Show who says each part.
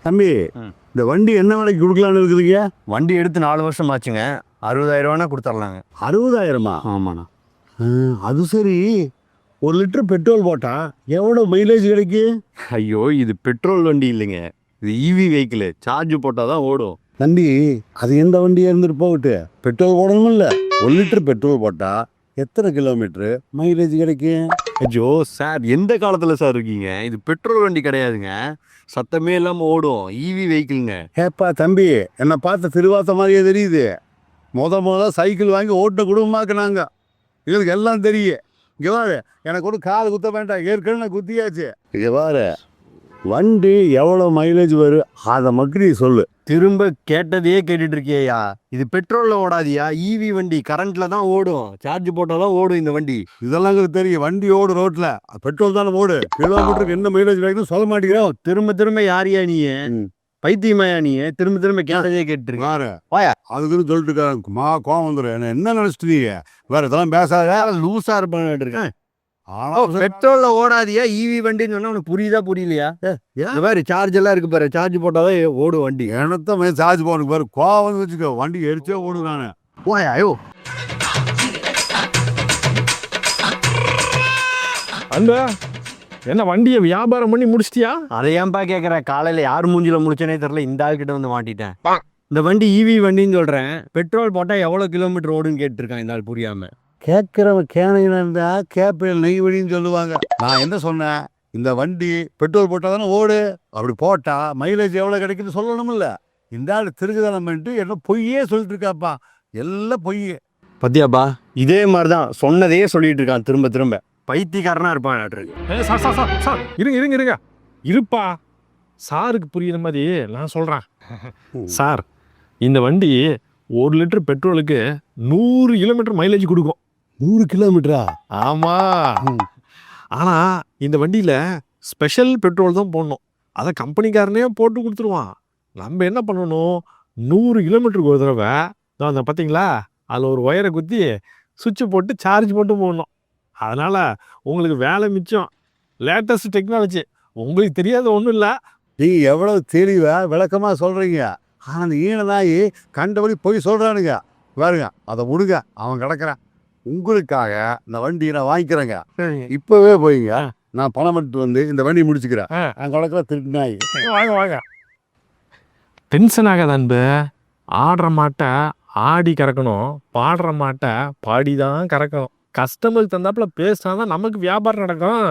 Speaker 1: தம்பி, இந்த வண்டி என்ன விலைக்கு கொடுக்கலான்னு இருக்குதுங்க?
Speaker 2: வண்டி எடுத்து 4 வருஷம் ஆச்சுங்க. 60,000 கொடுத்துடலாங்க.
Speaker 1: 60,000?
Speaker 2: ஆமாண்ணா.
Speaker 1: அது சரி. 1 லிட்டர் பெட்ரோல் போட்டா எவ்வளோ மைலேஜ் கிடைக்கும்?
Speaker 2: ஐயோ, இது பெட்ரோல் வண்டி இல்லைங்க, இது இவி வெஹிக்கிள். சார்ஜ் போட்டால் தான் ஓடும்.
Speaker 1: தம்பி, அது எந்த வண்டியாக இருந்துட்டு போகட்டு, பெட்ரோல் போடணும் இல்லை. 1 லிட்டர் பெட்ரோல் போட்டால் எத்தனை கிலோமீட்டரு மைலேஜ் கிடைக்கும்?
Speaker 2: ஐயோ சார், எந்த காலத்தில் சார் இருக்கீங்க? இது பெட்ரோல் வண்டி கிடையாதுங்க, சத்தமே இல்லாமல் ஓடும் இவி வெஹிக்கிள்ங்க.
Speaker 1: ஏப்பா தம்பி, என்னை பார்த்த திருவாத்த மாதிரியே தெரியுது. முத சைக்கிள் வாங்கி ஓட்ட குடும்பமாக்குனாங்க. எங்களுக்கு எல்லாம் தெரியும். இங்கே வாரு, எனக்கு ஒரு காது குத்த வேண்டாம், ஏற்கனவே குத்தியாச்சு. இங்கே வாரு, வண்டி எவ்வளோ மைலேஜ் வரும் அதை மக்கள் நீ சொல்லு.
Speaker 2: திரும்ப கேட்டதையே கேட்டுட்டு இருக்கியா? இது பெட்ரோலில் ஓடாதியா, இவி வண்டி கரண்ட்டில் தான் ஓடும். சார்ஜ் போட்டால் தான் ஓடும் இந்த வண்டி.
Speaker 1: இதெல்லாம் எங்களுக்கு தெரியும். வண்டி ஓடு ரோட்டில், பெட்ரோல் தானே ஓடு. கிலோமீட்டருக்கு என்ன மைலேஜ் கிடைக்குன்னு சொல்ல மாட்டேங்கிறோம்.
Speaker 2: திரும்ப யாரையா நீ? பைத்தியமாயா நீ? திரும்ப கேட்டதே கேட்டுருக்க.
Speaker 1: வாயா, அதுக்குன்னு சொல்லிட்டு கோவம் வந்துடும். என்ன நினைச்சிட்டு நீ வேற இதெல்லாம் பேசாத,
Speaker 2: லூசா இருப்பான்னு இருக்கேன். பெட்ரோல்ல ஓடாதியா இவி வண்டின்னு சொன்னா உனக்கு புரியுதா புரியலையா? வேறு சார்ஜ் எல்லாம் இருக்கு பாரு, சார்ஜ் போட்டாதான் ஓடும் வண்டி.
Speaker 1: எனத்தான் சார்ஜ் போனுக்கு பாரு, கோவம் வச்சுக்கோ, வண்டி எரிச்சே ஓடும். நானு
Speaker 2: போயாயோ.
Speaker 3: அந்த என்ன வண்டியை வியாபாரம் பண்ணி முடிச்சிட்டியா?
Speaker 2: அதை ஏன்பா கேட்குற? காலையில் யார் மூஞ்சில முடிச்சனே தெரில, இந்த ஆள்கிட்ட வந்து மாட்டிட்டேன். இந்த வண்டி இவி வண்டின்னு சொல்கிறேன், பெட்ரோல் போட்டால் எவ்வளோ கிலோமீட்டர் ஓடுன்னு கேட்டிருக்கான் இந்த ஆள் புரியாமல்.
Speaker 1: கேட்குறவன் கேனையில் இருந்தால் கேப்பையில் நெய் வழின்னு சொல்லுவாங்க. நான் என்ன சொன்னேன்? இந்த வண்டி பெட்ரோல் போட்டால் தானே ஓடு. அப்படி போட்டால் மைலேஜ் எவ்வளோ கிடைக்குன்னு சொல்லணும்ல. இந்த ஆள் திருகுதனம் பண்ணிட்டு என்ன பொய்யே சொல்லிட்டு இருக்காப்பா. எல்லாம் பொய்.
Speaker 2: பத்தியாப்பா, இதே மாதிரி தான் சொன்னதையே சொல்லிட்டு இருக்கான் திரும்ப. பைத்தியக்காரனா இருப்பான்.
Speaker 3: சார் இருங்க இருப்பா. சாருக்கு புரியுற மாதிரி நான் சொல்கிறேன். சார், இந்த வண்டி 1 லிட்டர் பெட்ரோலுக்கு 100 கிலோமீட்டர் மைலேஜ் கொடுக்கும்.
Speaker 1: 100 கிலோமீட்டரா?
Speaker 3: ஆமாம். ஆனால் இந்த வண்டியில் ஸ்பெஷல் பெட்ரோல் தான் போடணும். அதை கம்பெனிக்காரனே போட்டு கொடுத்துருவான். நம்ம என்ன பண்ணணும், 100 கிலோமீட்டருக்கு ஒரு தடவை அந்த பார்த்தீங்களா, அதில் ஒரு ஒயரை குத்தி சுவிட்சை போட்டு சார்ஜ் போட்டு போடணும். அதனால் உங்களுக்கு வேலை மிச்சம். லேட்டஸ்ட் டெக்னாலஜி, உங்களுக்கு தெரியாத ஒன்றும் இல்லை.
Speaker 1: நீங்கள் எவ்வளோ தெளிவாக விளக்கமாக சொல்கிறீங்க. ஆனால் அந்த ஈனதாயி கண்டபடி போய் சொல்கிறானுங்க பாருங்க. அதை விடுங்க, அவன் கிடக்கிறான். உங்களுக்காக இந்த வண்டியை நான் வாங்கிக்கிறேங்க. இப்போவே போய்ங்க, நான் பணம் எடுத்து வந்து இந்த வண்டியை முடிச்சுக்கிறேன். நான் கிடக்கிற திருநாய்.
Speaker 3: வாங்க. டென்ஷன் ஆகாத அன்பு. ஆடுற மாட்டை ஆடி கறக்கணும், பாடுற மாட்டை பாடி தான் கறக்கணும். கஸ்டமருக்கு தந்தாப்புல பேசினா தான் நமக்கு வியாபாரம் நடக்கும்.